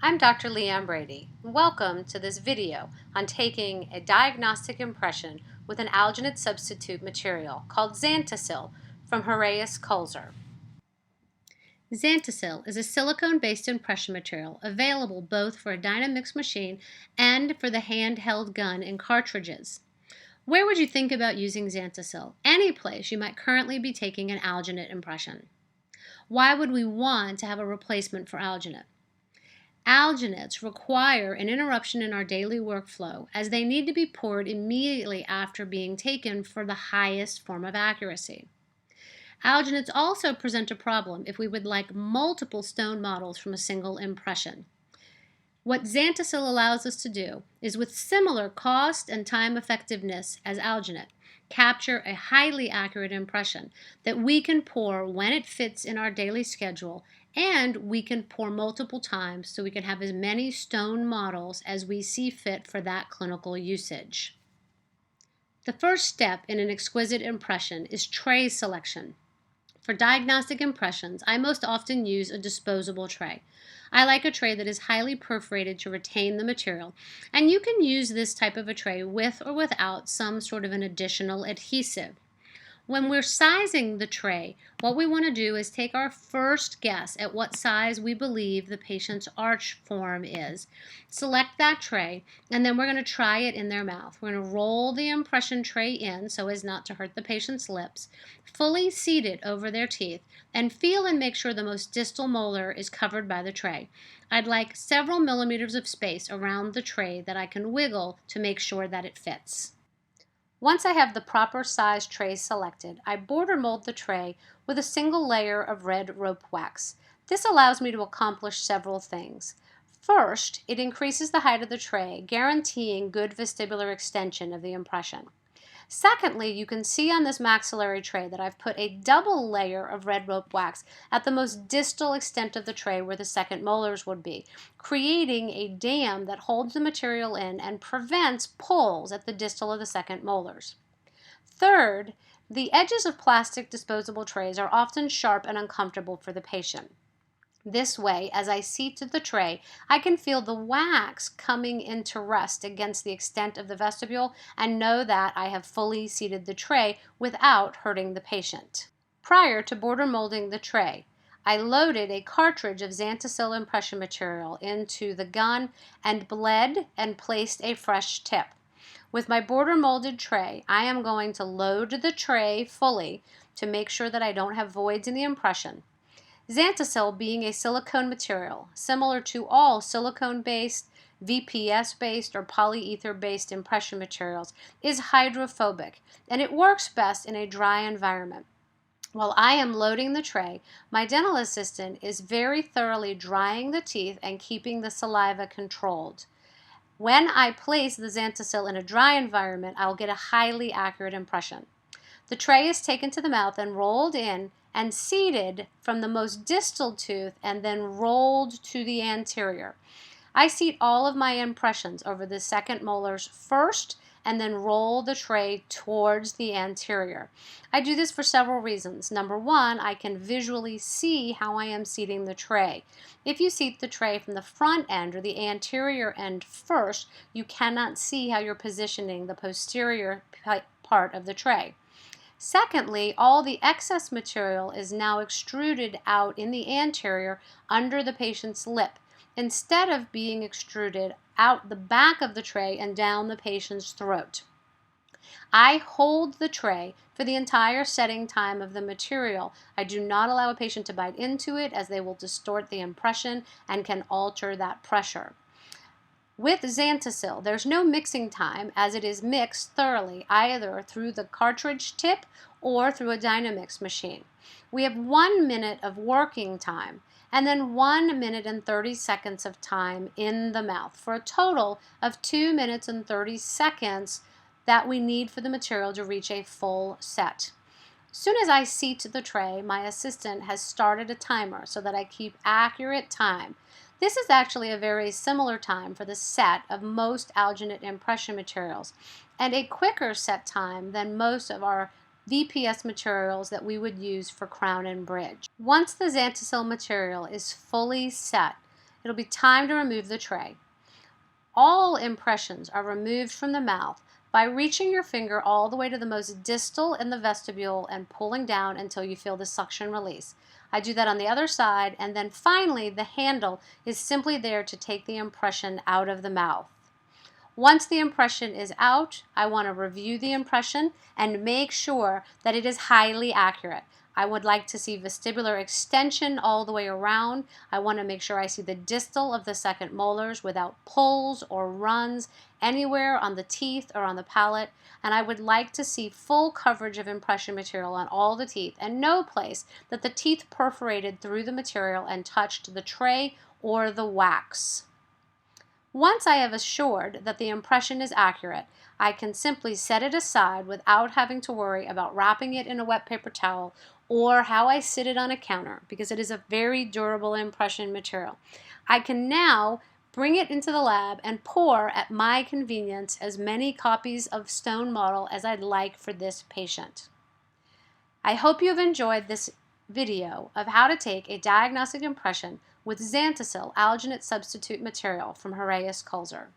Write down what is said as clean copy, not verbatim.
I'm Dr. Leanne Brady. Welcome to this video on taking a diagnostic impression with an alginate substitute material called Xantasil from Horaeus Kulzer. Xantasil is a silicone-based impression material available both for a Dynamix machine and for the handheld gun and cartridges. Where would you think about using Xantasil? Any place you might currently be taking an alginate impression. Why would we want to have a replacement for alginate? Alginates require an interruption in our daily workflow as they need to be poured immediately after being taken for the highest form of accuracy. Alginates also present a problem if we would like multiple stone models from a single impression. What Xantasil allows us to do is, with similar cost and time effectiveness as alginate, capture a highly accurate impression that we can pour when it fits in our daily schedule, and we can pour multiple times so we can have as many stone models as we see fit for that clinical usage. The first step in an exquisite impression is tray selection. For diagnostic impressions, I most often use a disposable tray. I like a tray that is highly perforated to retain the material, and you can use this type of a tray with or without some sort of an additional adhesive. When we're sizing the tray, what we want to do is take our first guess at what size we believe the patient's arch form is. Select that tray, and then we're going to try it in their mouth. We're going to roll the impression tray in so as not to hurt the patient's lips, fully seat it over their teeth, and feel and make sure the most distal molar is covered by the tray. I'd like several millimeters of space around the tray that I can wiggle to make sure that it fits. Once I have the proper size tray selected, I border mold the tray with a single layer of red rope wax. This allows me to accomplish several things. First, it increases the height of the tray, guaranteeing good vestibular extension of the impression. Secondly, you can see on this maxillary tray that I've put a double layer of red rope wax at the most distal extent of the tray where the second molars would be, creating a dam that holds the material in and prevents pulls at the distal of the second molars. Third, the edges of plastic disposable trays are often sharp and uncomfortable for the patient. This way, as I seat the tray, I can feel the wax coming into rest against the extent of the vestibule and know that I have fully seated the tray without hurting the patient. Prior to border molding the tray, I loaded a cartridge of Xantasil impression material into the gun and bled and placed a fresh tip. With my border molded tray, I am going to load the tray fully to make sure that I don't have voids in the impression. Xantasil, being a silicone material, similar to all silicone-based, VPS-based, or polyether-based impression materials, is hydrophobic, and it works best in a dry environment. While I am loading the tray, my dental assistant is very thoroughly drying the teeth and keeping the saliva controlled. When I place the Xantasil in a dry environment, I'll get a highly accurate impression. The tray is taken to the mouth and rolled in and seated from the most distal tooth and then rolled to the anterior. I seat all of my impressions over the second molars first and then roll the tray towards the anterior. I do this for several reasons. Number one, I can visually see how I am seating the tray. If you seat the tray from the front end or the anterior end first, you cannot see how you're positioning the posterior part of the tray. Secondly, all the excess material is now extruded out in the anterior under the patient's lip, instead of being extruded out the back of the tray and down the patient's throat. I hold the tray for the entire setting time of the material. I do not allow a patient to bite into it, as they will distort the impression and can alter that pressure. With Xantasil, there's no mixing time, as it is mixed thoroughly either through the cartridge tip or through a Dynamix machine. We have 1 minute of working time and then 1 minute and 30 seconds of time in the mouth for a total of 2 minutes and 30 seconds that we need for the material to reach a full set. As soon as I seat the tray, my assistant has started a timer so that I keep accurate time. This is actually a very similar time for the set of most alginate impression materials, and a quicker set time than most of our VPS materials that we would use for crown and bridge. Once the Xantasil material is fully set, it'll be time to remove the tray. All impressions are removed from the mouth by reaching your finger all the way to the most distal in the vestibule and pulling down until you feel the suction release. I do that on the other side, and then finally the handle is simply there to take the impression out of the mouth. Once the impression is out, I want to review the impression and make sure that it is highly accurate. I would like to see vestibular extension all the way around. I want to make sure I see the distal of the second molars without pulls or runs anywhere on the teeth or on the palate. And I would like to see full coverage of impression material on all the teeth and no place that the teeth perforated through the material and touched the tray or the wax. Once I have assured that the impression is accurate, I can simply set it aside without having to worry about wrapping it in a wet paper towel or how I sit it on a counter, because it is a very durable impression material. I can now bring it into the lab and pour at my convenience as many copies of stone model as I'd like for this patient. I hope you have enjoyed this video of how to take a diagnostic impression with Xantasil Alginate substitute material from Heraeus Kulzer.